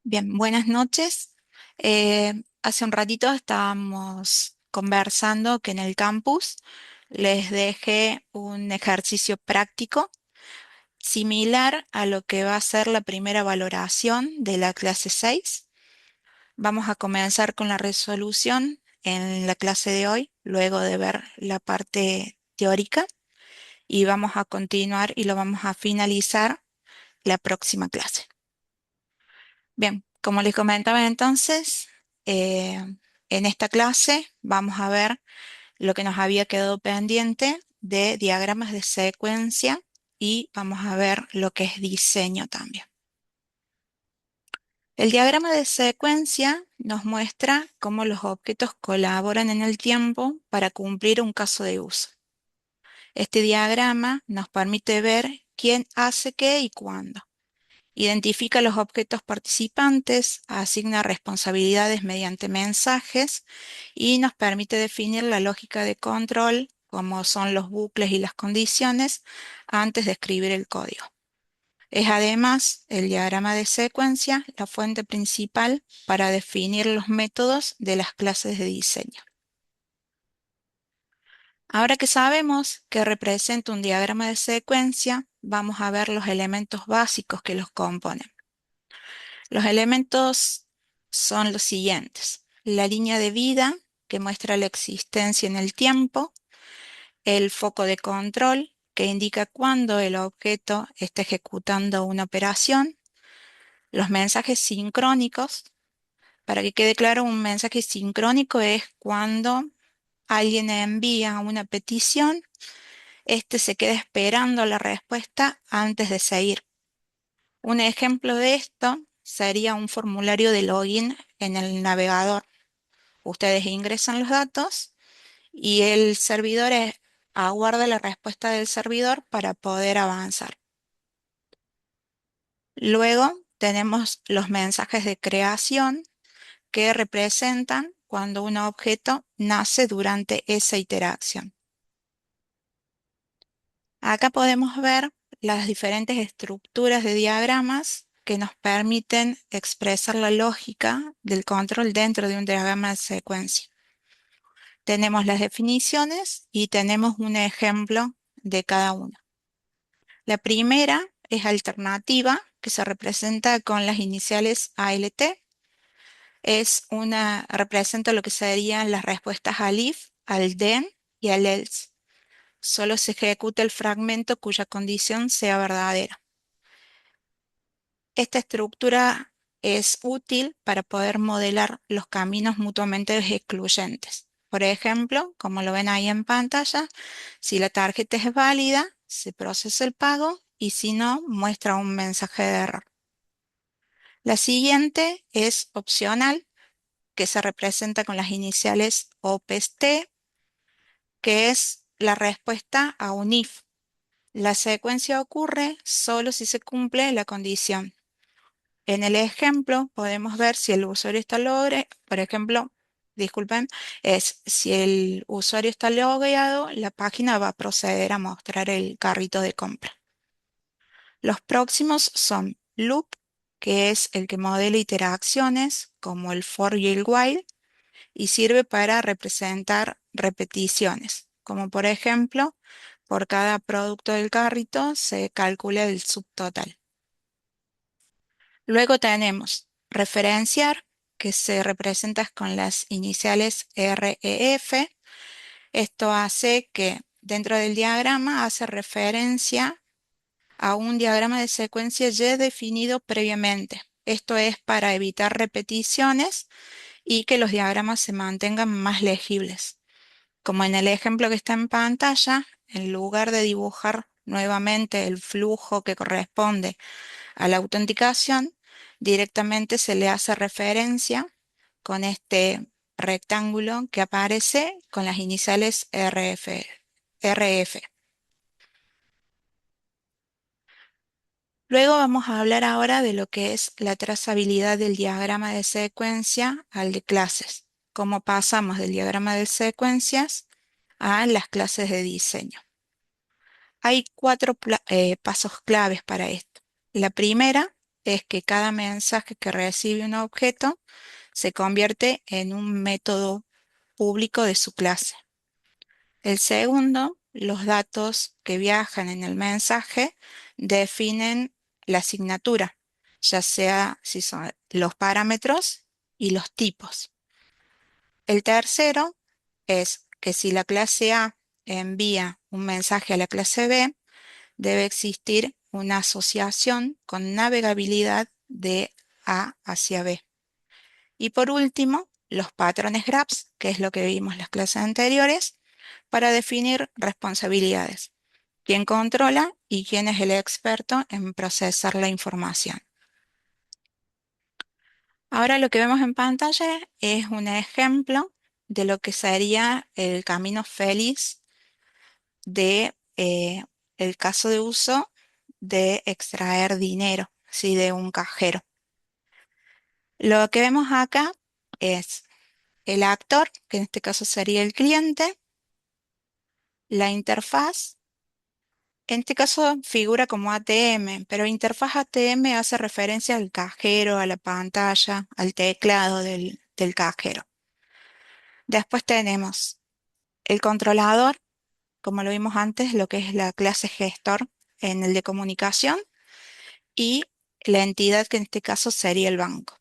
Bien, buenas noches. Hace un ratito estábamos conversando que en el campus les dejé un ejercicio práctico similar a lo que va a ser la primera valoración de la clase 6. Vamos a comenzar con la resolución en la clase de hoy, luego de ver la parte teórica, y vamos a continuar y lo vamos a finalizar la próxima clase. Bien, como les comentaba entonces, eh, en esta clase vamos a ver lo que nos había quedado pendiente de diagramas de secuencia y vamos a ver lo que es diseño también. El diagrama de secuencia nos muestra cómo los objetos colaboran en el tiempo para cumplir un caso de uso. Este diagrama nos permite ver quién hace qué y cuándo. Identifica los objetos participantes, asigna responsabilidades mediante mensajes y nos permite definir la lógica de control, como son los bucles y las condiciones, antes de escribir el código. Es además el diagrama de secuencia la fuente principal para definir los métodos de las clases de diseño. Ahora que sabemos que representa un diagrama de secuencia, vamos a ver los elementos básicos que los componen. Los elementos son los siguientes: la línea de vida, que muestra la existencia en el tiempo; el foco de control, que indica cuándo el objeto está ejecutando una operación; los mensajes sincrónicos. Para que quede claro, un mensaje sincrónico es cuando alguien envía una petición, este se queda esperando la respuesta antes de seguir. Un ejemplo de esto sería un formulario de login en el navegador. Ustedes ingresan los datos y el servidor aguarda la respuesta del servidor para poder avanzar. Luego tenemos los mensajes de creación, que representan cuando un objeto nace durante esa interacción. Acá podemos ver las diferentes estructuras de diagramas que nos permiten expresar la lógica del control dentro de un diagrama de secuencia. Tenemos las definiciones y tenemos un ejemplo de cada una. La primera es alternativa, que se representa con las iniciales ALT. Representa lo que serían las respuestas al if, al then y al else. Solo se ejecuta el fragmento cuya condición sea verdadera. Esta estructura es útil para poder modelar los caminos mutuamente excluyentes. Por ejemplo, como lo ven ahí en pantalla, si la tarjeta es válida, se procesa el pago y si no, muestra un mensaje de error. La siguiente es opcional, que se representa con las iniciales OPST, que es la respuesta a un if. La secuencia ocurre solo si se cumple la condición. En el ejemplo podemos ver si el usuario está por ejemplo, disculpen, es si el usuario está logueado, la página va a proceder a mostrar el carrito de compra. Los próximos son loop, que es el que modela interacciones como el for y el while, y sirve para representar repeticiones, como por ejemplo, por cada producto del carrito se calcula el subtotal. Luego tenemos referenciar, que se representa con las iniciales REF. Esto hace que dentro del diagrama hace referencia a un diagrama de secuencia ya definido previamente. Esto es para evitar repeticiones y que los diagramas se mantengan más legibles. Como en el ejemplo que está en pantalla, en lugar de dibujar nuevamente el flujo que corresponde a la autenticación, directamente se le hace referencia con este rectángulo que aparece con las iniciales RF. Luego vamos a hablar ahora de lo que es la trazabilidad del diagrama de secuencia al de clases, cómo pasamos del diagrama de secuencias a las clases de diseño. Hay cuatro pasos claves para esto. La primera es que cada mensaje que recibe un objeto se convierte en un método público de su clase. El segundo, los datos que viajan en el mensaje definen la asignatura, ya sea si son los parámetros y los tipos. El tercero es que si la clase A envía un mensaje a la clase B, debe existir una asociación con navegabilidad de A hacia B. Y por último, los patrones graphs, que es lo que vimos en las clases anteriores, para definir responsabilidades, quién controla y quién es el experto en procesar la información. Ahora lo que vemos en pantalla es un ejemplo de lo que sería el camino feliz de el caso de uso de extraer dinero, ¿sí? De un cajero. Lo que vemos acá es el actor, que en este caso sería el cliente, la interfaz. En este caso figura como ATM, pero interfaz ATM hace referencia al cajero, a la pantalla, al teclado del cajero. Después tenemos el controlador, como lo vimos antes, lo que es la clase gestor en el de comunicación, y la entidad que en este caso sería el banco.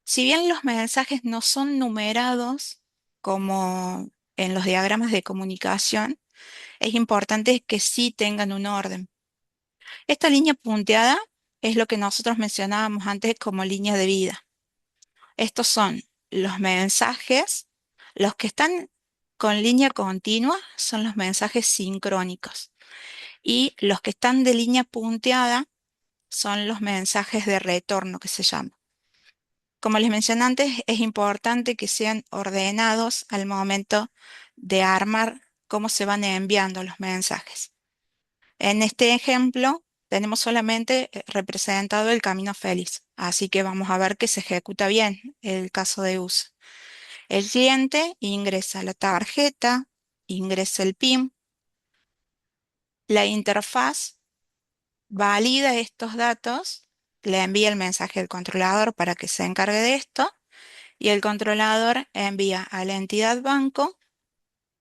Si bien los mensajes no son numerados como en los diagramas de comunicación, es importante que sí tengan un orden. Esta línea punteada es lo que nosotros mencionábamos antes como línea de vida. Estos son los mensajes, los que están con línea continua son los mensajes sincrónicos y los que están de línea punteada son los mensajes de retorno que se llaman. Como les mencioné antes, es importante que sean ordenados al momento de armar cómo se van enviando los mensajes. En este ejemplo tenemos solamente representado el camino feliz, así que vamos a ver que se ejecuta bien el caso de uso. El cliente ingresa la tarjeta, ingresa el PIN, la interfaz valida estos datos, le envía el mensaje al controlador para que se encargue de esto y el controlador envía a la entidad banco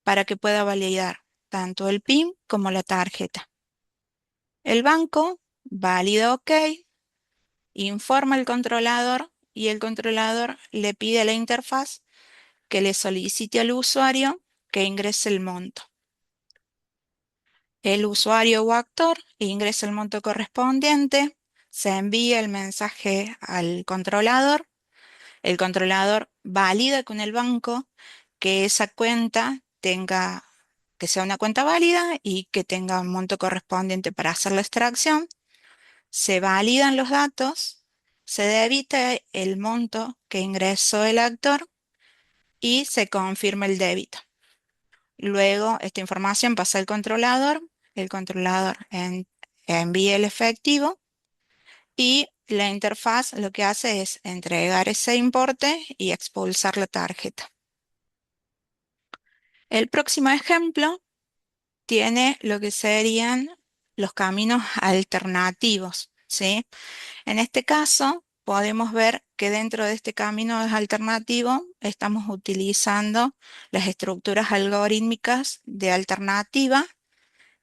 para que pueda validar tanto el PIN como la tarjeta. El banco valida OK, informa al controlador y el controlador le pide a la interfaz que le solicite al usuario que ingrese el monto. El usuario o actor ingresa el monto correspondiente, se envía el mensaje al controlador, el controlador valida con el banco que esa cuenta tenga, que sea una cuenta válida y que tenga un monto correspondiente para hacer la extracción, se validan los datos, se debita el monto que ingresó el actor y se confirma el débito. Luego, esta información pasa al controlador, el controlador envía el efectivo y la interfaz lo que hace es entregar ese importe y expulsar la tarjeta. El próximo ejemplo tiene lo que serían los caminos alternativos, ¿sí? En este caso, podemos ver que dentro de este camino alternativo estamos utilizando las estructuras algorítmicas de alternativa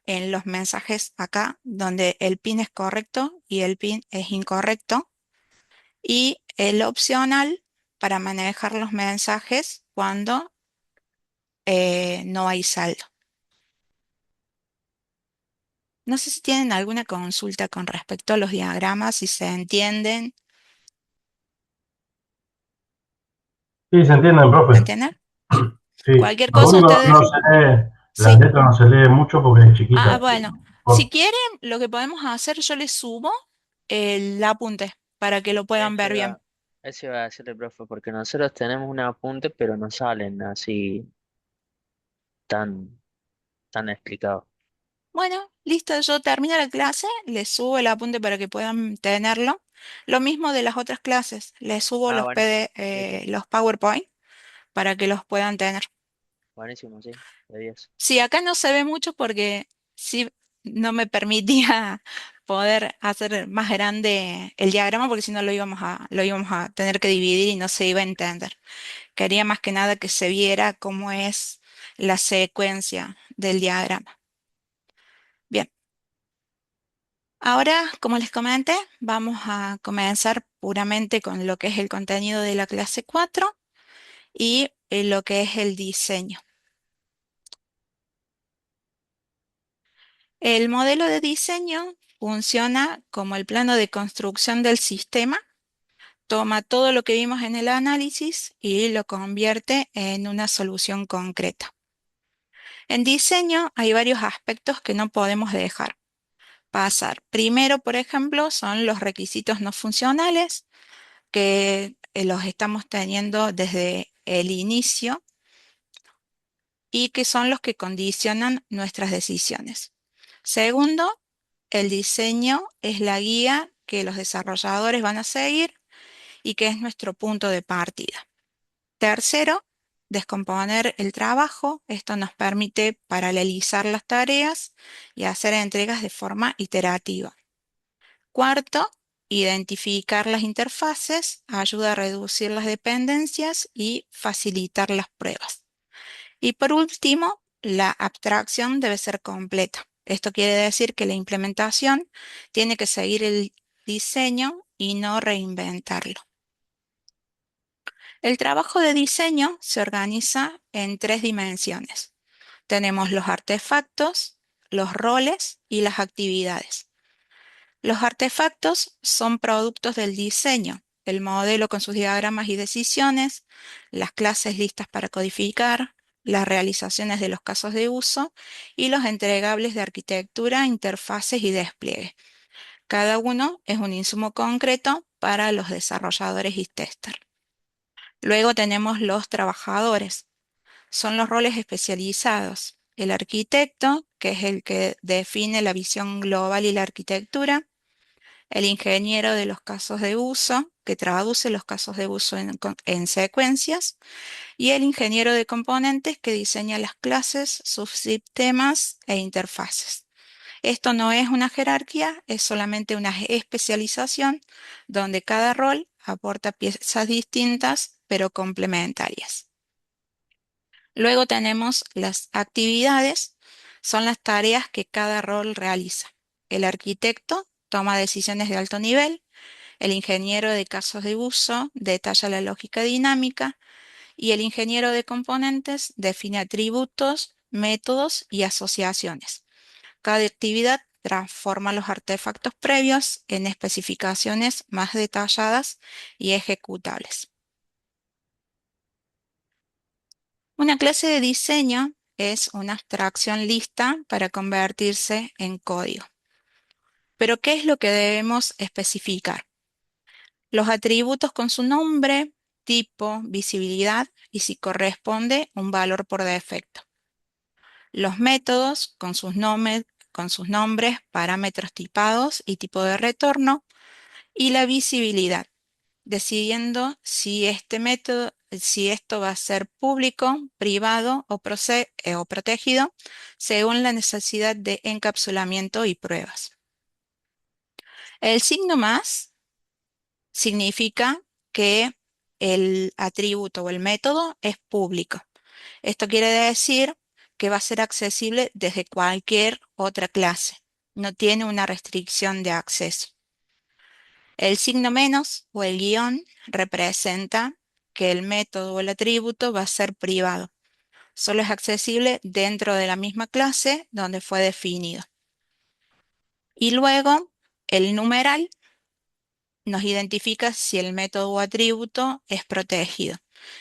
en los mensajes acá, donde el PIN es correcto y el PIN es incorrecto, y el opcional para manejar los mensajes cuando no hay saldo. No sé si tienen alguna consulta con respecto a los diagramas, si se entienden. Sí, se entienden, ¿Se profe. entienden? Sí, Cualquier lo cosa único ustedes, no se lee, la sí. letra no se lee mucho porque es chiquita. Bueno, si Por- quieren, lo que podemos hacer, yo les subo el apunte para que lo puedan Eso ver bien. iba, eso iba a decirle, profe, porque nosotros tenemos un apunte, pero no salen así tan, tan explicados. Bueno, listo, yo termino la clase, les subo el apunte para que puedan tenerlo. Lo mismo de las otras clases, les subo Ah, los buenísimo. Sí, sí. los PowerPoint para que los puedan tener. Buenísimo, sí. De 10. Sí, acá no se ve mucho porque sí no me permitía poder hacer más grande el diagrama porque si no lo íbamos a tener que dividir y no se iba a entender. Quería más que nada que se viera cómo es la secuencia del diagrama. Bien, ahora, como les comenté, vamos a comenzar puramente con lo que es el contenido de la clase 4 y lo que es el diseño. El modelo de diseño funciona como el plano de construcción del sistema, toma todo lo que vimos en el análisis y lo convierte en una solución concreta. En diseño hay varios aspectos que no podemos dejar pasar. Primero, por ejemplo, son los requisitos no funcionales que los estamos teniendo desde el inicio y que son los que condicionan nuestras decisiones. Segundo, el diseño es la guía que los desarrolladores van a seguir y que es nuestro punto de partida. Tercero, descomponer el trabajo. Esto nos permite paralelizar las tareas y hacer entregas de forma iterativa. Cuarto, identificar las interfaces ayuda a reducir las dependencias y facilitar las pruebas. Y por último, la abstracción debe ser completa. Esto quiere decir que la implementación tiene que seguir el diseño y no reinventarlo. El trabajo de diseño se organiza en tres dimensiones. Tenemos los artefactos, los roles y las actividades. Los artefactos son productos del diseño, el modelo con sus diagramas y decisiones, las clases listas para codificar, las realizaciones de los casos de uso y los entregables de arquitectura, interfaces y despliegue. Cada uno es un insumo concreto para los desarrolladores y testers. Luego tenemos los trabajadores. Son los roles especializados. El arquitecto, que es el que define la visión global y la arquitectura. El ingeniero de los casos de uso, que traduce los casos de uso en secuencias. Y el ingeniero de componentes, que diseña las clases, subsistemas e interfaces. Esto no es una jerarquía, es solamente una especialización donde cada rol aporta piezas distintas pero complementarias. Luego tenemos las actividades, son las tareas que cada rol realiza. El arquitecto toma decisiones de alto nivel, el ingeniero de casos de uso detalla la lógica dinámica y el ingeniero de componentes define atributos, métodos y asociaciones. Cada actividad transforma los artefactos previos en especificaciones más detalladas y ejecutables. Una clase de diseño es una abstracción lista para convertirse en código. Pero, ¿qué es lo que debemos especificar? Los atributos con su nombre, tipo, visibilidad y si corresponde un valor por defecto. Los métodos con sus nombres, parámetros tipados y tipo de retorno. Y la visibilidad, decidiendo si este método, si esto va a ser público, privado o protegido, según la necesidad de encapsulamiento y pruebas. El signo más significa que el atributo o el método es público. Esto quiere decir que va a ser accesible desde cualquier otra clase. No tiene una restricción de acceso. El signo menos o el guión representa que el método o el atributo va a ser privado. Solo es accesible dentro de la misma clase donde fue definido. Y luego el numeral nos identifica si el método o atributo es protegido.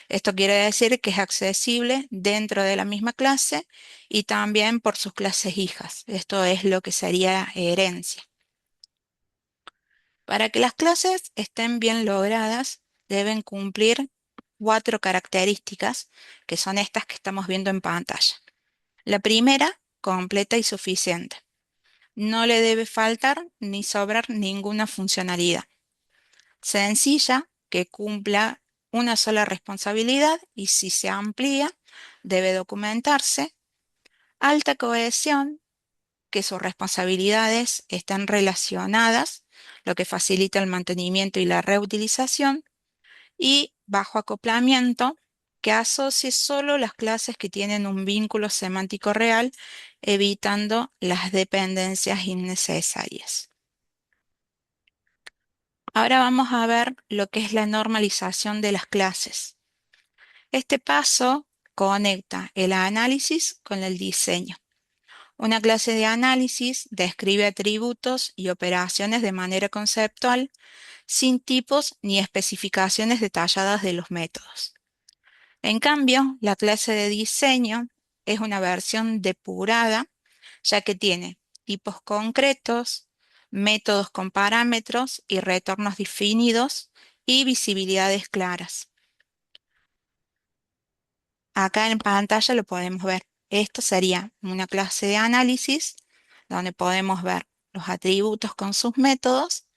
Esto quiere decir que es accesible dentro de la misma clase y también por sus clases hijas. Esto es lo que sería herencia. Para que las clases estén bien logradas, deben cumplir cuatro características, que son estas que estamos viendo en pantalla. La primera, completa y suficiente. No le debe faltar ni sobrar ninguna funcionalidad. Sencilla, que cumpla una sola responsabilidad y si se amplía, debe documentarse. Alta cohesión, que sus responsabilidades están relacionadas, lo que facilita el mantenimiento y la reutilización, y bajo acoplamiento, que asocie solo las clases que tienen un vínculo semántico real, evitando las dependencias innecesarias. Ahora vamos a ver lo que es la normalización de las clases. Este paso conecta el análisis con el diseño. Una clase de análisis describe atributos y operaciones de manera conceptual, sin tipos ni especificaciones detalladas de los métodos. En cambio, la clase de diseño es una versión depurada, ya que tiene tipos concretos, métodos con parámetros y retornos definidos y visibilidades claras. Acá en pantalla lo podemos ver. Esto sería una clase de análisis donde podemos ver los atributos con sus métodos,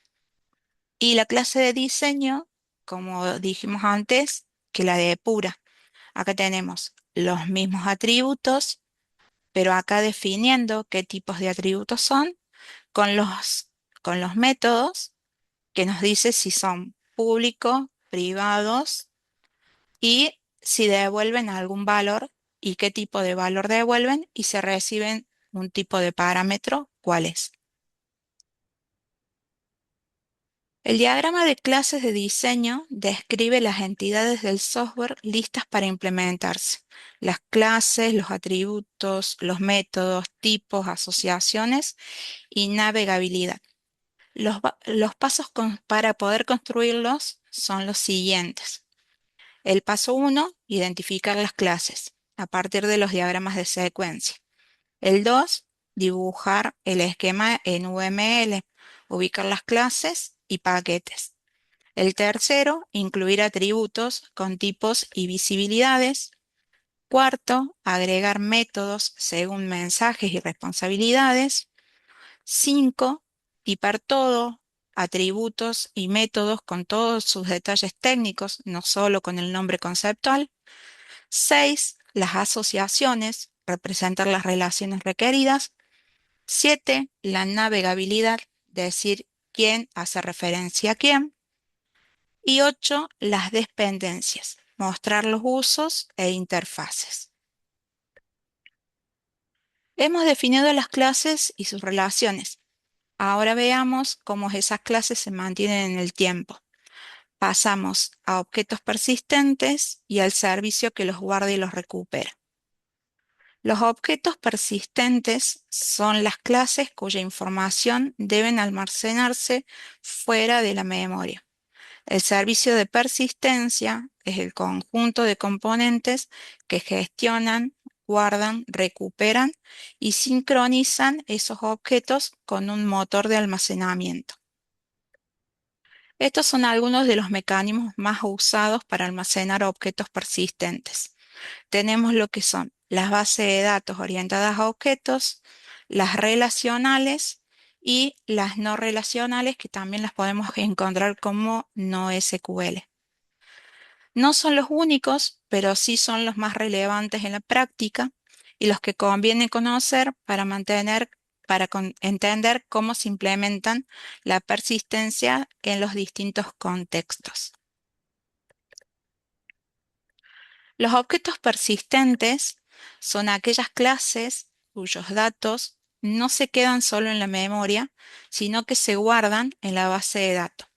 y la clase de diseño, como dijimos antes, que la depura. Acá tenemos los mismos atributos, pero acá definiendo qué tipos de atributos son con los métodos que nos dice si son públicos, privados y si devuelven algún valor y qué tipo de valor devuelven y si reciben un tipo de parámetro, cuál es. El diagrama de clases de diseño describe las entidades del software listas para implementarse. Las clases, los atributos, los métodos, tipos, asociaciones y navegabilidad. Los pasos para poder construirlos son los siguientes. El paso 1, identificar las clases a partir de los diagramas de secuencia. El 2, dibujar el esquema en UML, ubicar las clases y paquetes. El tercero, incluir atributos con tipos y visibilidades. Cuarto, agregar métodos según mensajes y responsabilidades. 5, tipar todo, atributos y métodos con todos sus detalles técnicos, no solo con el nombre conceptual. 6, las asociaciones, representar las relaciones requeridas. 7, la navegabilidad, decir quién hace referencia a quién. Y 8, las dependencias, mostrar los usos e interfaces. Hemos definido las clases y sus relaciones. Ahora veamos cómo esas clases se mantienen en el tiempo. Pasamos a objetos persistentes y al servicio que los guarda y los recupera. Los objetos persistentes son las clases cuya información deben almacenarse fuera de la memoria. El servicio de persistencia es el conjunto de componentes que gestionan, guardan, recuperan y sincronizan esos objetos con un motor de almacenamiento. Estos son algunos de los mecanismos más usados para almacenar objetos persistentes. Tenemos lo que son las bases de datos orientadas a objetos, las relacionales y las no relacionales, que también las podemos encontrar como no SQL. No son los únicos, pero sí son los más relevantes en la práctica y los que conviene conocer para entender cómo se implementan la persistencia en los distintos contextos. Los objetos persistentes son aquellas clases cuyos datos no se quedan solo en la memoria, sino que se guardan en la base de datos.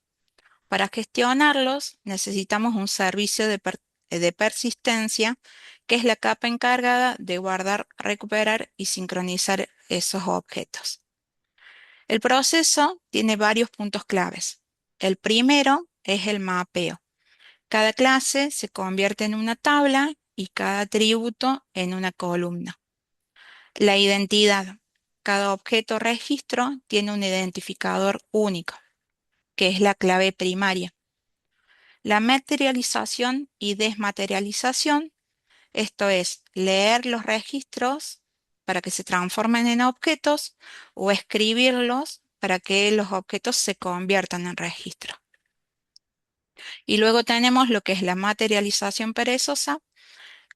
Para gestionarlos necesitamos un servicio de persistencia, que es la capa encargada de guardar, recuperar y sincronizar esos objetos. El proceso tiene varios puntos claves. El primero es el mapeo. Cada clase se convierte en una tabla y cada atributo en una columna. La identidad. Cada objeto registro tiene un identificador único, que es la clave primaria. La materialización y desmaterialización, esto es, leer los registros para que se transformen en objetos o escribirlos para que los objetos se conviertan en registro. Y luego tenemos lo que es la materialización perezosa,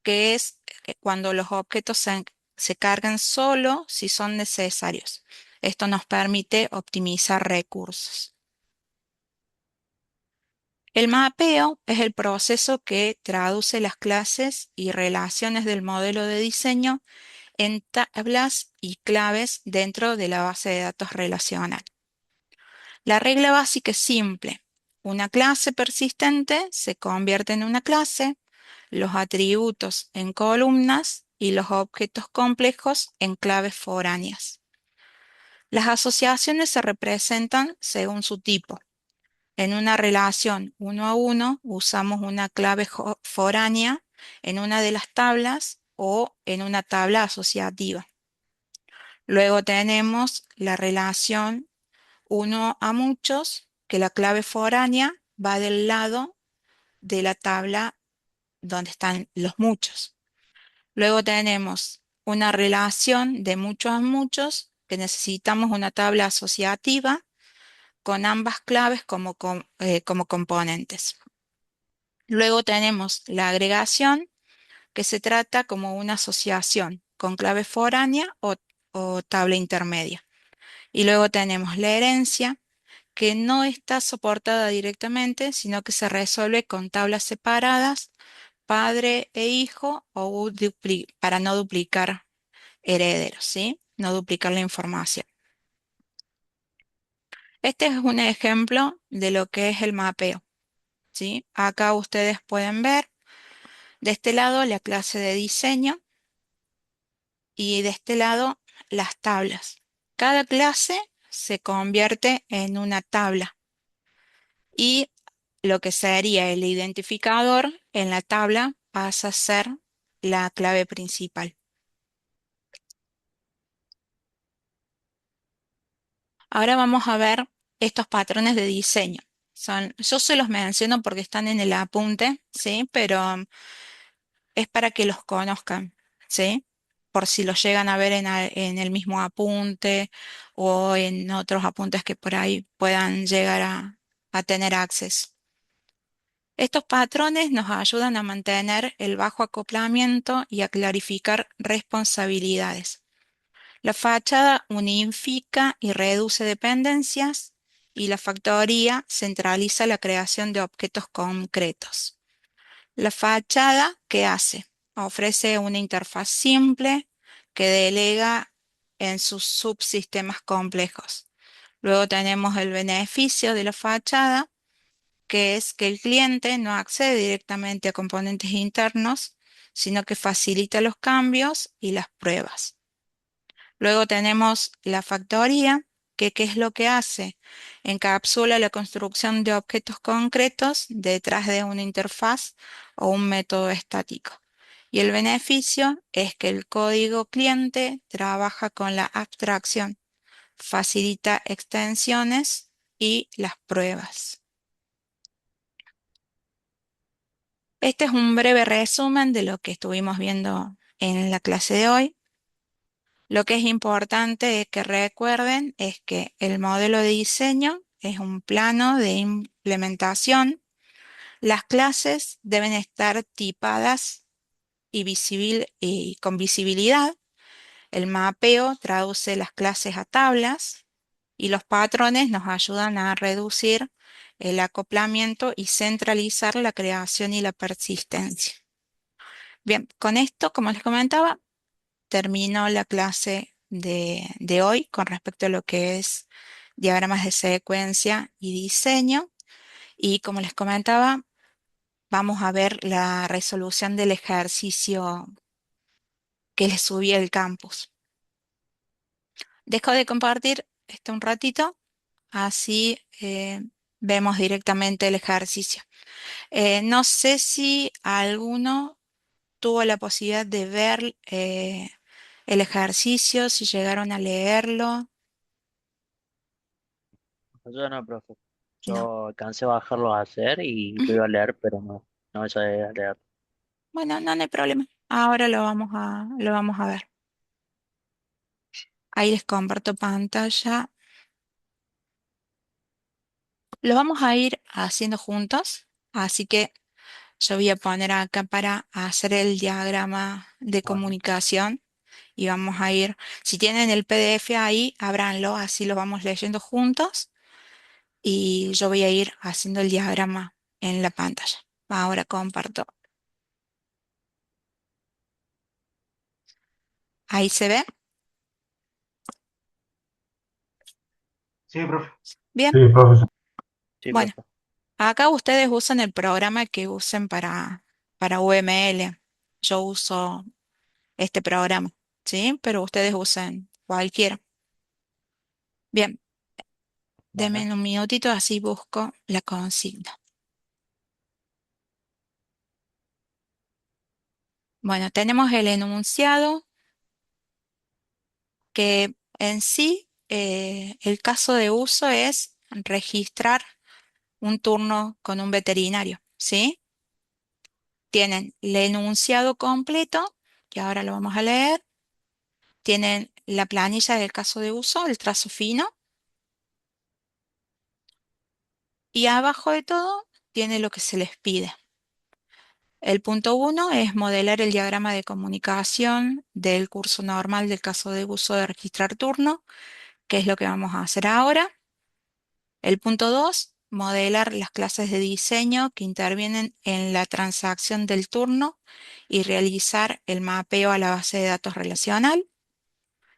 que es cuando los objetos se cargan solo si son necesarios. Esto nos permite optimizar recursos. El mapeo es el proceso que traduce las clases y relaciones del modelo de diseño en tablas y claves dentro de la base de datos relacional. La regla básica es simple. Una clase persistente se convierte en una clase, los atributos en columnas y los objetos complejos en claves foráneas. Las asociaciones se representan según su tipo. En una relación uno a uno usamos una clave foránea en una de las tablas o en una tabla asociativa. Luego tenemos la relación uno a muchos, que la clave foránea va del lado de la tabla donde están los muchos. Luego tenemos una relación de muchos a muchos, que necesitamos una tabla asociativa con ambas claves como componentes. Luego tenemos la agregación, que se trata como una asociación con clave foránea o tabla intermedia. Y luego tenemos la herencia, que no está soportada directamente, sino que se resuelve con tablas separadas, padre e hijo, o para no duplicar herederos, ¿sí? No duplicar la información. Este es un ejemplo de lo que es el mapeo, ¿sí? Acá ustedes pueden ver de este lado la clase de diseño y de este lado las tablas. Cada clase se convierte en una tabla y lo que sería el identificador en la tabla pasa a ser la clave principal. Ahora vamos a ver estos patrones de diseño. Yo se los menciono porque están en el apunte, ¿sí? Pero es para que los conozcan, ¿sí? Por si los llegan a ver en el mismo apunte o en otros apuntes que por ahí puedan llegar a tener acceso. Estos patrones nos ayudan a mantener el bajo acoplamiento y a clarificar responsabilidades. La fachada unifica y reduce dependencias y la factoría centraliza la creación de objetos concretos. La fachada, ¿qué hace? Ofrece una interfaz simple que delega en sus subsistemas complejos. Luego tenemos el beneficio de la fachada, que es que el cliente no accede directamente a componentes internos, sino que facilita los cambios y las pruebas. Luego tenemos la factoría, que ¿qué es lo que hace? Encapsula la construcción de objetos concretos detrás de una interfaz o un método estático. Y el beneficio es que el código cliente trabaja con la abstracción, facilita extensiones y las pruebas. Este es un breve resumen de lo que estuvimos viendo en la clase de hoy. Lo que es importante que recuerden es que el modelo de diseño es un plano de implementación. Las clases deben estar tipadas y con visibilidad. El mapeo traduce las clases a tablas y los patrones nos ayudan a reducir el acoplamiento y centralizar la creación y la persistencia. Bien, con esto, como les comentaba, termino la clase de hoy con respecto a lo que es diagramas de secuencia y diseño. Y como les comentaba, vamos a ver la resolución del ejercicio que les subí al campus. Dejo de compartir esto un ratito, así vemos directamente el ejercicio. No sé si alguno tuvo la posibilidad de ver el ejercicio, si llegaron a leerlo. Yo no, profe. No. Yo alcancé a bajarlo a hacer y lo Ujú. iba a leer, pero no llegué a leer. Bueno, no, no hay problema. Ahora lo vamos a ver. Ahí les comparto pantalla. Lo vamos a ir haciendo juntos. Así que yo voy a poner acá para hacer el diagrama de Bueno, comunicación y vamos a ir, si tienen el PDF ahí, ábranlo, así lo vamos leyendo juntos y yo voy a ir haciendo el diagrama en la pantalla. Ahora comparto. Ahí se ve. Sí, profe. Bien. Sí, profesor. Sí, Bueno, profe. acá ustedes usan el programa que usen para UML. Yo uso este programa, ¿sí? Pero ustedes usan cualquiera. Bien, Bueno, denme un minutito, así busco la consigna. Bueno, tenemos el enunciado que en sí, el caso de uso es registrar un turno con un veterinario, ¿sí? Tienen el enunciado completo, que ahora lo vamos a leer. Tienen la planilla del caso de uso, el trazo fino, y abajo de todo tiene lo que se les pide. El punto uno es modelar el diagrama de comunicación del curso normal del caso de uso de registrar turno, que es lo que vamos a hacer ahora. El punto 2, modelar las clases de diseño que intervienen en la transacción del turno y realizar el mapeo a la base de datos relacional.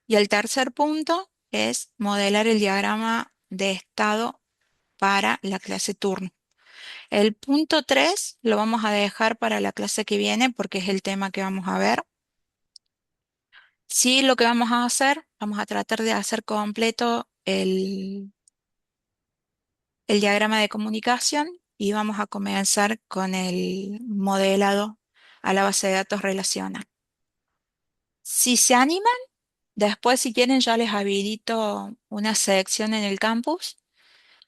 Y el tercer punto es modelar el diagrama de estado para la clase turno. El punto 3 lo vamos a dejar para la clase que viene porque es el tema que vamos a ver. Sí, lo que vamos a hacer, vamos a tratar de hacer completo el diagrama de comunicación y vamos a comenzar con el modelado a la base de datos relacional. Si se animan, después si quieren ya les habilito una sección en el campus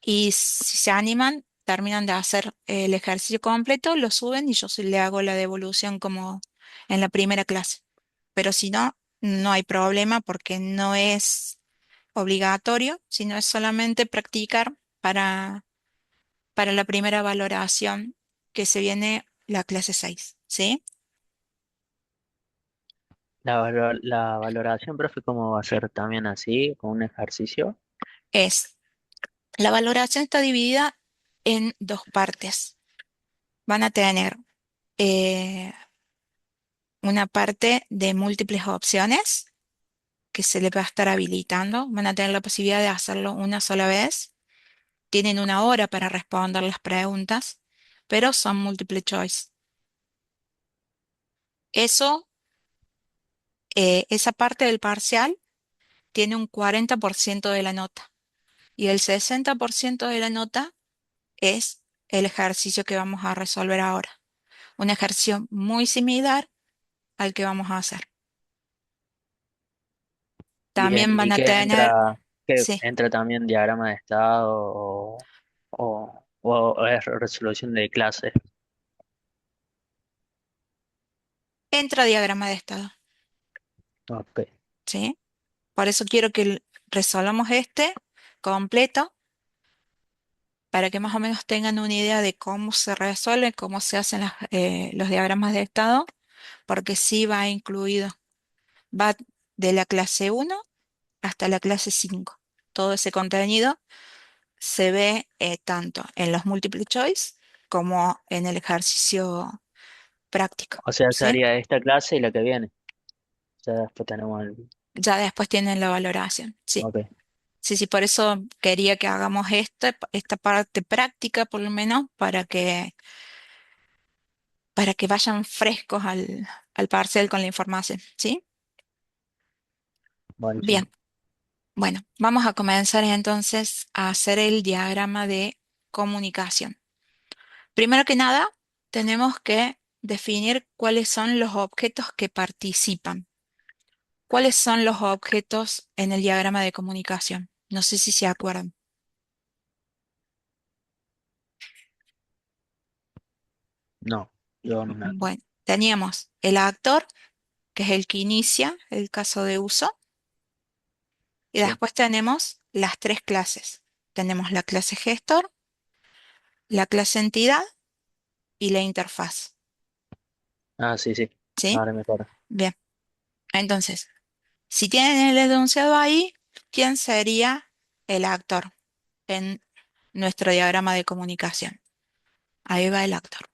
y si se animan, terminan de hacer el ejercicio completo, lo suben y yo sí le hago la devolución como en la primera clase. Pero si no, no hay problema porque no es obligatorio, sino es solamente practicar para la primera valoración que se viene la clase 6, ¿sí? la valoración, profe, ¿cómo va a ser también así, con un ejercicio? Es, la valoración está dividida en dos partes. Van a tener eh, una parte de múltiples opciones que se les va a estar habilitando. Van a tener la posibilidad de hacerlo una sola vez. Tienen una hora para responder las preguntas, pero son multiple choice. Eso, esa parte del parcial tiene un 40% de la nota y el 60% de la nota es el ejercicio que vamos a resolver ahora. Un ejercicio muy similar al que vamos a hacer. Bien, También van ¿y a qué tener, entra, qué sí, entra también diagrama de estado o es resolución de clases? entra diagrama de estado, Ok, ¿sí? Por eso quiero que resolvamos este completo para que más o menos tengan una idea de cómo se resuelve, cómo se hacen los diagramas de estado, porque sí va incluido. Va de la clase 1 hasta la clase 5. Todo ese contenido se ve tanto en los multiple choice como en el ejercicio práctico, o sea, ¿sí? sería esta clase y la que viene. O sea, después tenemos el... Ya después tienen la valoración, sí. Ok, Sí, sí, por eso quería que hagamos esta parte práctica por lo menos para que vayan frescos al parcial con la información, ¿sí? buenísimo. Bien, bueno, vamos a comenzar entonces a hacer el diagrama de comunicación. Primero que nada, tenemos que definir cuáles son los objetos que participan. ¿Cuáles son los objetos en el diagrama de comunicación? No sé si se acuerdan. No, yo no me acuerdo. Bueno, teníamos el actor, que es el que inicia el caso de uso, y Sí. después tenemos las tres clases. Tenemos la clase gestor, la clase entidad y la interfaz. Ah, sí, sí. ¿Sí? Ahora me acuerdo. Bien, entonces, Si tienen el enunciado ahí, ¿quién sería el actor en nuestro diagrama de comunicación? Ahí va el actor.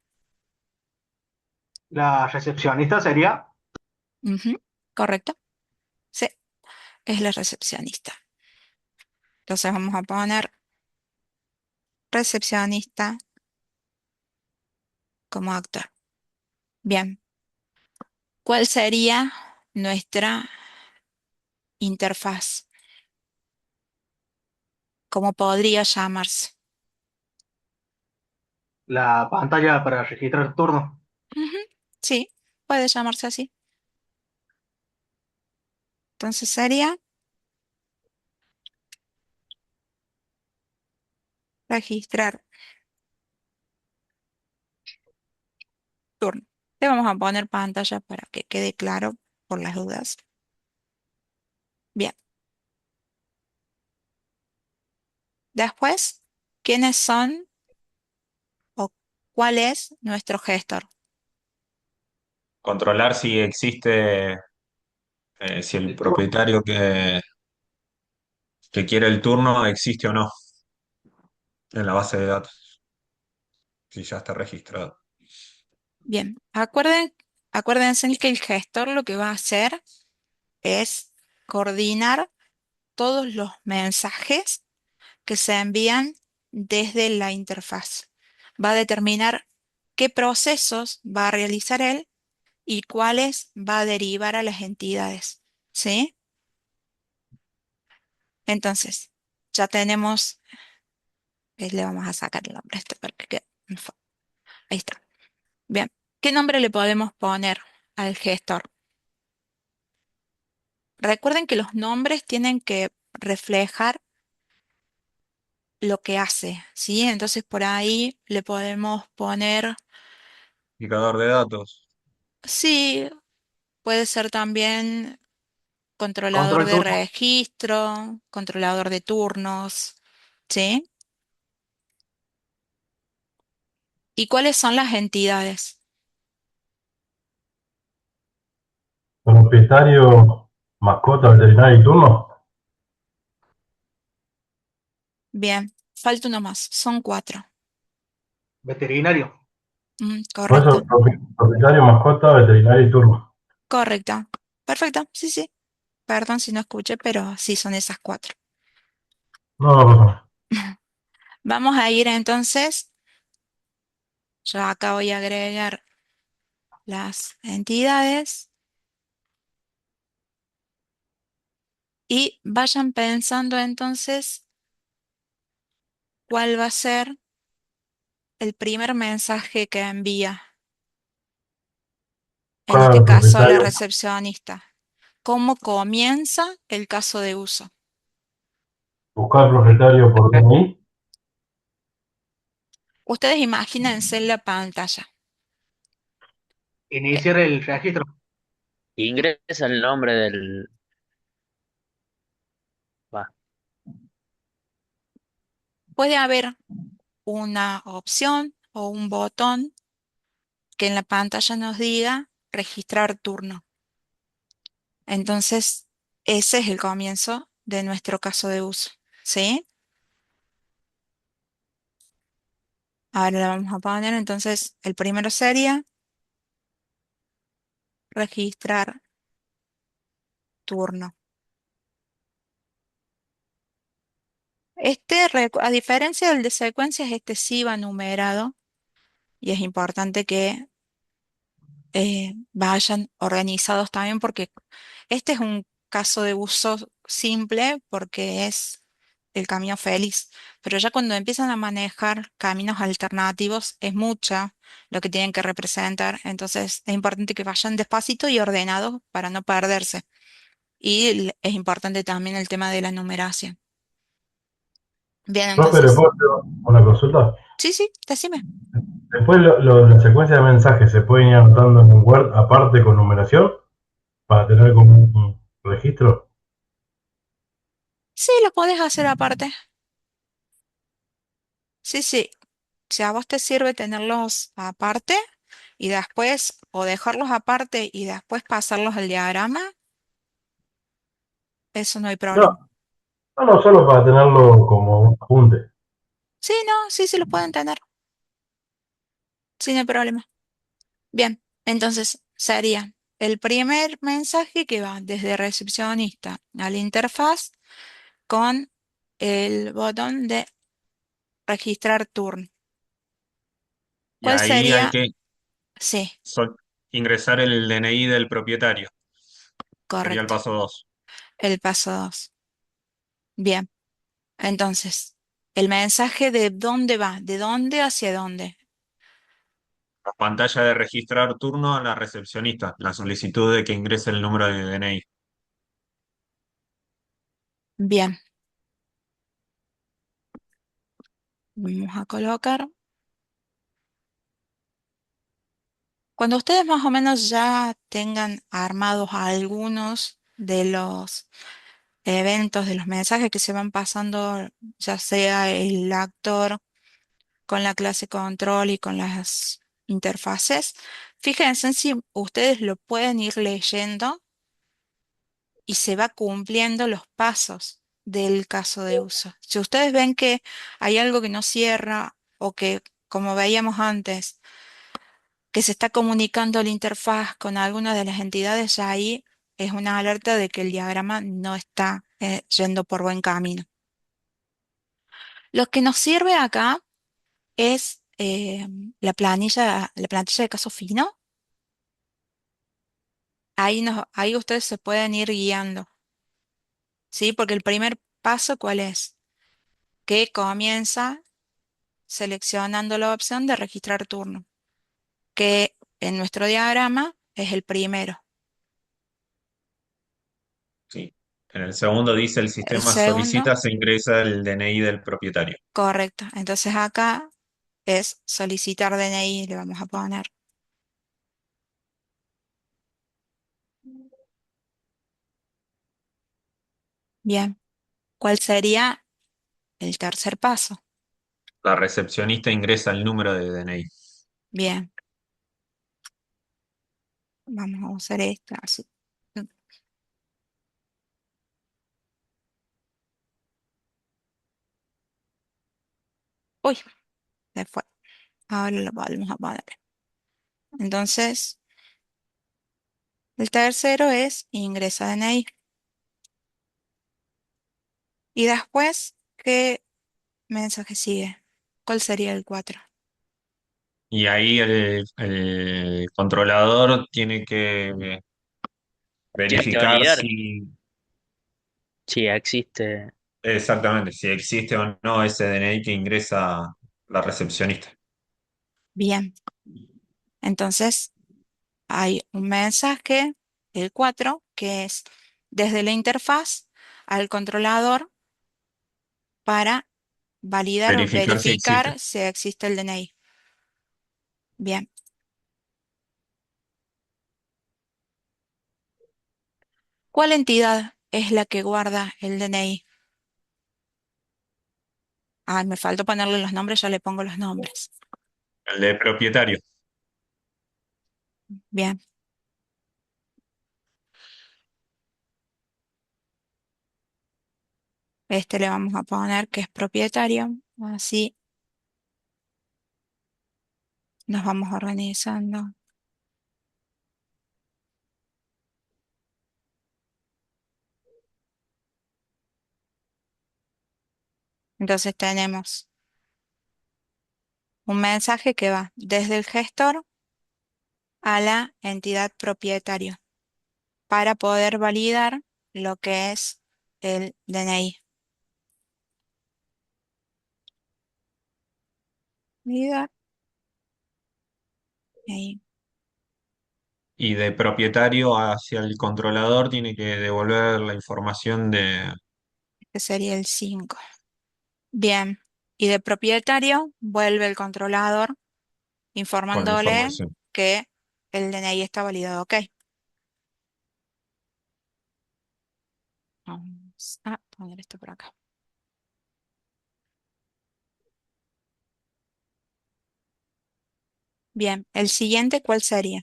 La recepcionista sería Ujú, ¿correcto? Sí, es la recepcionista. Entonces vamos a poner recepcionista como actor. Bien, ¿cuál sería nuestra interfaz? ¿Cómo podría llamarse? la pantalla para registrar el turno. Ujú, sí, puede llamarse así. Entonces sería registrar turno. Le vamos a poner pantalla para que quede claro por las dudas. Bien, después, ¿quiénes son o cuál es nuestro gestor? Controlar si existe, si el El turno. propietario que quiere el turno existe o no en la base de datos, si ya está registrado. Bien, acuérdense que el gestor lo que va a hacer es coordinar todos los mensajes que se envían desde la interfaz. Va a determinar qué procesos va a realizar él y cuáles va a derivar a las entidades. ¿Sí? Entonces, ya tenemos, le vamos a sacar el nombre a este para que quede mejor. Ahí está. Bien, ¿qué nombre le podemos poner al gestor? Recuerden que los nombres tienen que reflejar lo que hace, ¿sí? Entonces por ahí le podemos poner, Indicador de datos, sí, puede ser también controlador Control de turno. registro, controlador de turnos, ¿sí? ¿Y cuáles son las entidades? Propietario, mascota, veterinario y turno. Bien, falta uno más, son cuatro. Veterinario. Por Correcto, eso, propietario, mascota, veterinario y turno. correcto. Perfecto, sí, sí. Perdón si no escuché, pero sí son esas cuatro. No, no pasa nada. Vamos a ir entonces, yo acá voy a agregar las entidades y vayan pensando entonces cuál va a ser el primer mensaje que envía, en ¿Cuál es este el caso la propietario? recepcionista. ¿Cómo comienza el caso de uso? Buscar propietario por DNI. Ustedes imagínense la pantalla. Eh, Iniciar el registro. Ingresa el nombre del... Va, Puede haber una opción o un botón que en la pantalla nos diga registrar turno. Entonces, ese es el comienzo de nuestro caso de uso. ¿Sí? Ahora le vamos a poner, entonces, el primero sería registrar turno. A diferencia del de secuencias, este sí va numerado y es importante que vayan organizados también porque este es un caso de uso simple porque es el camino feliz, pero ya cuando empiezan a manejar caminos alternativos es mucha lo que tienen que representar, entonces es importante que vayan despacito y ordenados para no perderse. Y es importante también el tema de la numeración. Bien, Profe, ¿le entonces, puedo hacer una consulta? sí, sí, decime. Después la secuencia de mensajes se pueden ir anotando en un Word aparte con numeración para tener como un registro. Sí, lo podés hacer aparte. Sí, sí. Si a vos te sirve tenerlos aparte y después, o dejarlos aparte y después pasarlos al diagrama, eso no hay problema. No, no, solo para tenerlo como un apunte. Sí, no, sí, sí los pueden tener, sin el problema. Bien, entonces sería el primer mensaje que va desde recepcionista a la interfaz con el botón de registrar turno. Y ¿Cuál ahí hay sería? que Sí, sol- ingresar el DNI del propietario. Sería el correcto, paso 2. el paso 2. Bien, entonces, el mensaje de dónde va, de dónde hacia dónde. La pantalla de registrar turno a la recepcionista. La solicitud de que ingrese el número de DNI. Bien, vamos a colocar. Cuando ustedes más o menos ya tengan armados algunos de los eventos, de los mensajes que se van pasando, ya sea el actor con la clase control y con las interfaces, fíjense en si ustedes lo pueden ir leyendo y se va cumpliendo los pasos del caso de uso. Si ustedes ven que hay algo que no cierra o que, como veíamos antes, que se está comunicando la interfaz con alguna de las entidades, ya ahí es una alerta de que el diagrama no está yendo por buen camino. Lo que nos sirve acá es la plantilla de caso fino. Ahí, ahí ustedes se pueden ir guiando, ¿sí? Porque el primer paso, ¿cuál es? Que comienza seleccionando la opción de registrar turno, que en nuestro diagrama es el primero. Sí. En el segundo dice el El sistema segundo, solicita, se ingresa el DNI del propietario. correcto. Entonces acá es solicitar DNI, le vamos a poner. Bien, ¿cuál sería el tercer paso? La recepcionista ingresa el número de DNI. Bien, vamos a usar esta. Así. Uy, se fue. Ahora lo volvemos a poner. Entonces, el tercero es ingresa DNI. Y después, ¿qué mensaje sigue? ¿Cuál sería el 4? Y ahí el controlador tiene que Tiene que verificar validar si si existe. exactamente, si existe o no ese DNI que ingresa la recepcionista. Bien, entonces hay un mensaje, el 4, que es desde la interfaz al controlador para validar o Verificar si existe. verificar si existe el DNI. Bien, ¿cuál entidad es la que guarda el DNI? Ah, me faltó ponerle los nombres, ya le pongo los nombres. El de propietario. Bien, este le vamos a poner que es propietario. Así nos vamos organizando. Entonces tenemos un mensaje que va desde el gestor a la entidad propietario para poder validar lo que es el DNI. Validar. Ahí, Y de propietario hacia el controlador tiene que devolver la información de este sería el 5. Bien. Y de propietario vuelve el controlador con la informándole información. que el DNI está validado. Ok. Vamos a poner esto por acá. Bien. El siguiente, ¿cuál sería?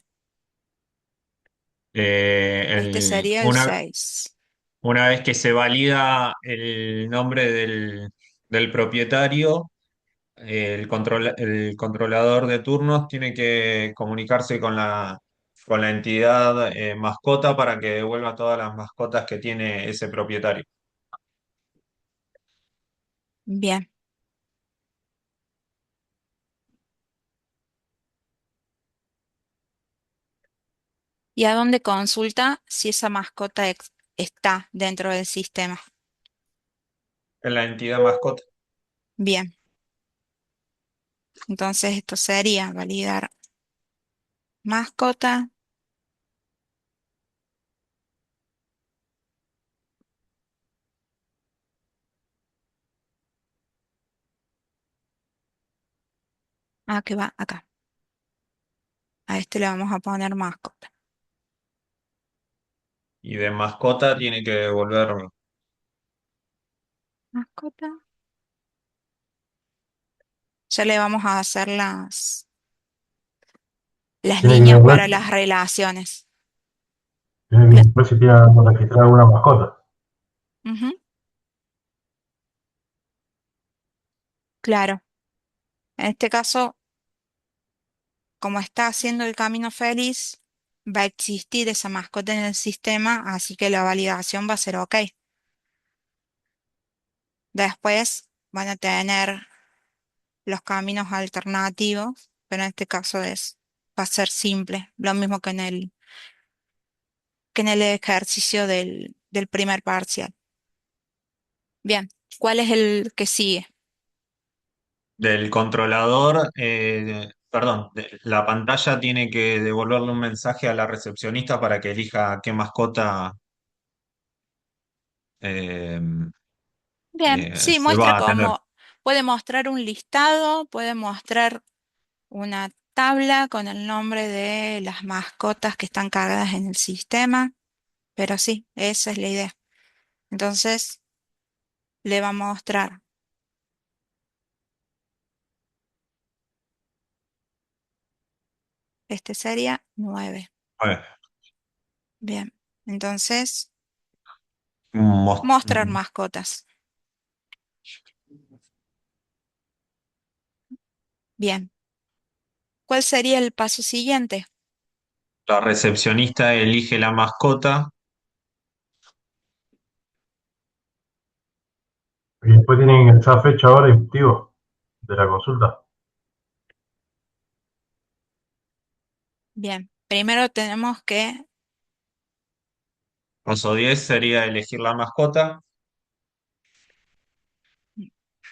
Este sería el Una, 6. Una vez que se valida el nombre del propietario, el controlador de turnos tiene que comunicarse con la entidad mascota para que devuelva todas las mascotas que tiene ese propietario. Bien. ¿Y a dónde consulta si esa mascota está dentro del sistema? En la entidad mascota. Bien. Entonces esto sería validar mascota. Ah, que va acá. A este le vamos a poner mascota. Y de mascota tiene que devolver. Mascota. Ya le vamos a hacer las Tiene que líneas ver, para las relaciones. tiene Cla- que ver si tiene registrado alguna mascota. Ujú, claro. En este caso, como está haciendo el camino feliz, va a existir esa mascota en el sistema, así que la validación va a ser ok. Después van a tener los caminos alternativos, pero en este caso va a ser simple, lo mismo que en el ejercicio del primer parcial. Bien, ¿cuál es el que sigue? Del controlador, perdón, la pantalla tiene que devolverle un mensaje a la recepcionista para que elija qué mascota eh, Bien, sí, se muestra va a atender. cómo puede mostrar un listado, puede mostrar una tabla con el nombre de las mascotas que están cargadas en el sistema, pero sí, esa es la idea. Entonces, le va a mostrar, este sería 9. Bueno, Bien, entonces, mos- mostrar mascotas. Bien, ¿cuál sería el paso siguiente? la recepcionista elige la mascota. Y después tiene que ingresar fecha, hora y motivo de la consulta. Bien, primero tenemos que Paso 10 sería elegir la mascota.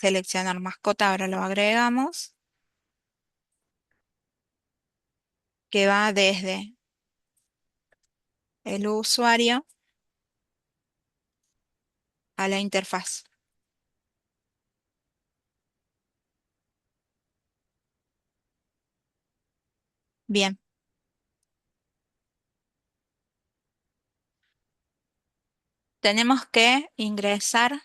seleccionar mascota, ahora lo agregamos, que va desde el usuario a la interfaz. Bien, tenemos que ingresar,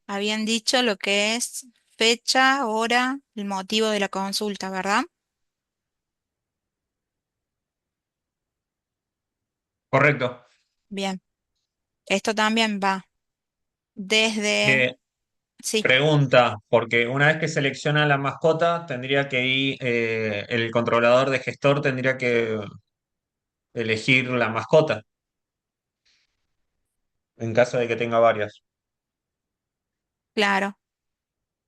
habían dicho lo que es fecha, hora, el motivo de la consulta, ¿verdad? Correcto. Bien, esto también va desde, Eh, sí, Pregunta, porque una vez que selecciona la mascota, tendría que ir, el controlador de gestor tendría que elegir la mascota, en caso de que tenga varias. claro.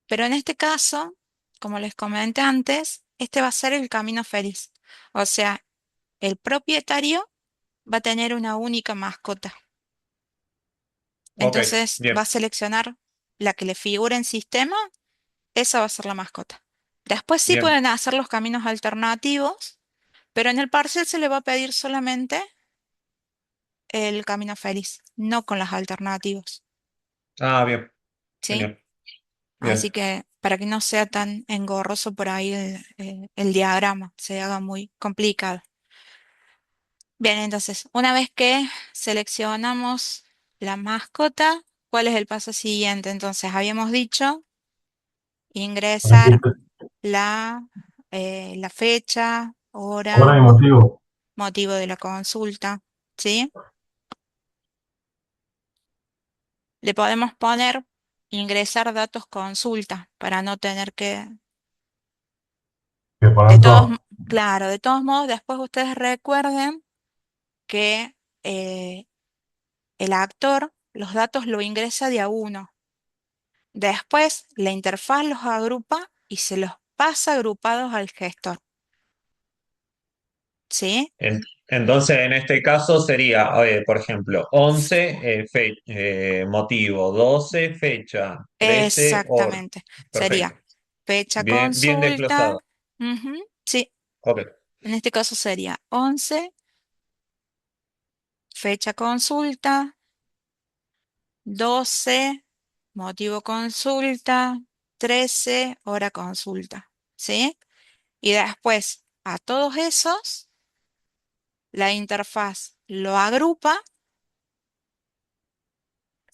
Pero en este caso, como les comenté antes, este va a ser el camino feliz. O sea, el propietario va a tener una única mascota. Ok, Entonces va bien, a seleccionar la que le figure en sistema, esa va a ser la mascota. Después sí bien. pueden hacer los caminos alternativos, pero en el parcial se le va a pedir solamente el camino feliz, no con las alternativas, Ah, bien, ¿sí? genial. Así Bien, que para que no sea tan engorroso por ahí el diagrama, se haga muy complicado. Bien, entonces, una vez que seleccionamos la mascota, ¿cuál es el paso siguiente? Entonces, habíamos dicho Aquí, ingresar la fecha, hora hora, y motivo. motivo de la consulta, ¿sí? Le podemos poner ingresar datos consulta para no tener que, Que de ponen todos, todo. claro, de todos modos, después ustedes recuerden que el actor los datos lo ingresa de a uno. Después la interfaz los agrupa y se los pasa agrupados al gestor. ¿Sí? Entonces, en este caso sería, por ejemplo, 11 motivo, 12 fecha, 13 hora. Exactamente. Sería Perfecto. fecha Bien, bien consulta. desglosado. Ujú, sí, Ok. en este caso sería 11 fecha consulta, 12 motivo consulta, 13 hora consulta. ¿Sí? Y después a todos esos, la interfaz lo agrupa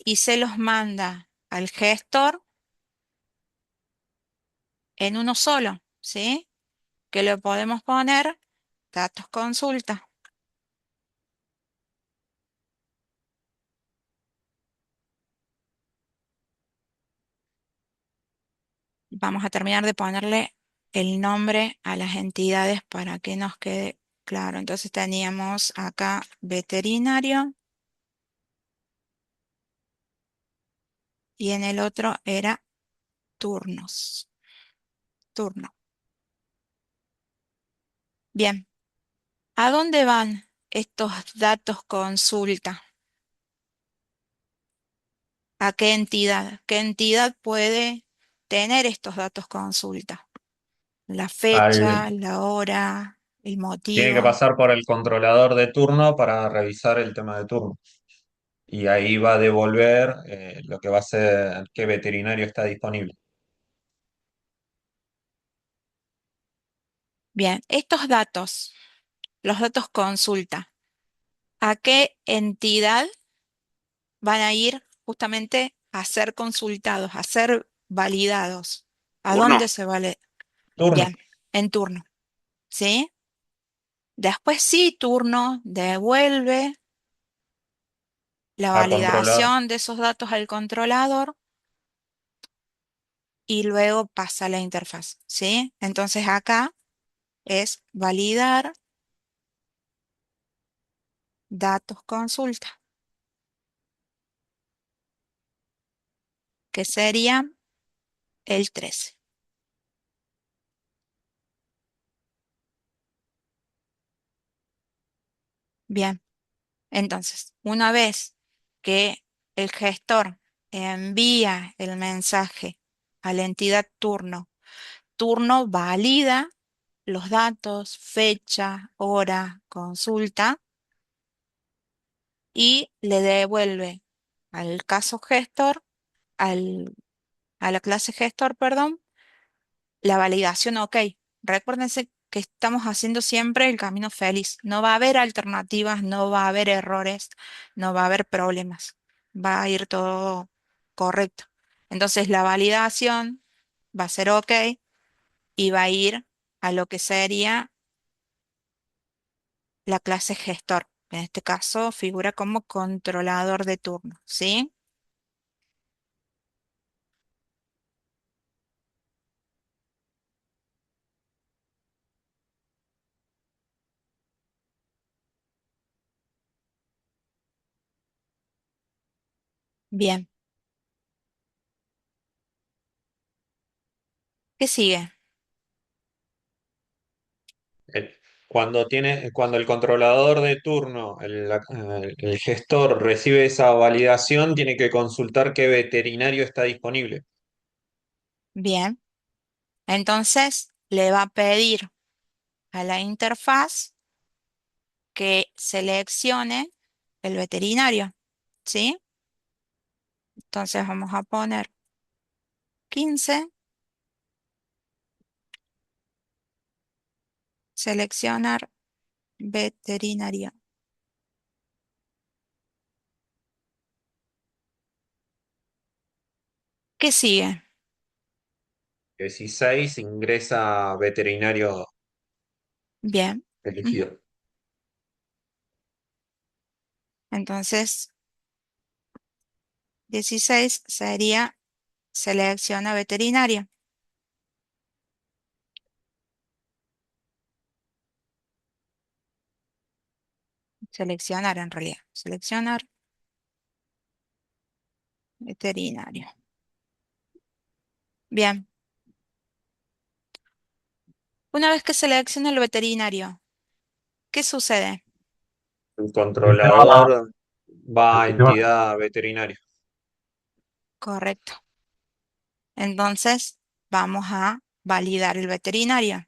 y se los manda al gestor en uno solo. ¿Sí? Que le podemos poner datos consulta. Vamos a terminar de ponerle el nombre a las entidades para que nos quede claro. Entonces teníamos acá veterinario y en el otro era turnos. Turno. Bien. ¿A dónde van estos datos consulta? ¿A qué entidad? ¿Qué entidad puede tener estos datos consulta? La fecha, Al, la hora, el tiene que motivo. pasar por el controlador de turno para revisar el tema de turno. Y ahí va a devolver lo que va a ser qué veterinario está disponible. Bien, estos datos, los datos consulta, ¿a qué entidad van a ir justamente a ser consultados, a ser validados? ¿A Turno. dónde se vale? Turno Bien, en turno, ¿sí? Después sí, turno devuelve la a controlar validación de esos datos al controlador y luego pasa a la interfaz, ¿sí? Entonces acá es validar datos consulta, que sería el 13. Bien, entonces, una vez que el gestor envía el mensaje a la entidad turno, turno valida los datos, fecha, hora, consulta y le devuelve al caso gestor, al- a la clase gestor, perdón, la validación OK. Recuérdense que estamos haciendo siempre el camino feliz. No va a haber alternativas, no va a haber errores, no va a haber problemas. Va a ir todo correcto. Entonces la validación va a ser OK y va a ir a lo que sería la clase gestor. En este caso figura como controlador de turno, ¿sí? Bien. ¿Qué sigue? el- cuando el controlador de turno, el gestor recibe esa validación, tiene que consultar qué veterinario está disponible. Bien. Entonces le va a pedir a la interfaz que seleccione el veterinario, ¿sí? Entonces vamos a poner 15, seleccionar veterinario. ¿Qué sigue? 16 ingresa veterinario Bien. Ujú. elegido. Entonces 16 sería selecciona veterinario. Seleccionar en realidad. Seleccionar veterinario. Bien. Una vez que seleccione el veterinario, ¿qué sucede? El controlador va el a sistema entidad veterinaria. Correcto. Entonces, vamos a validar el veterinario.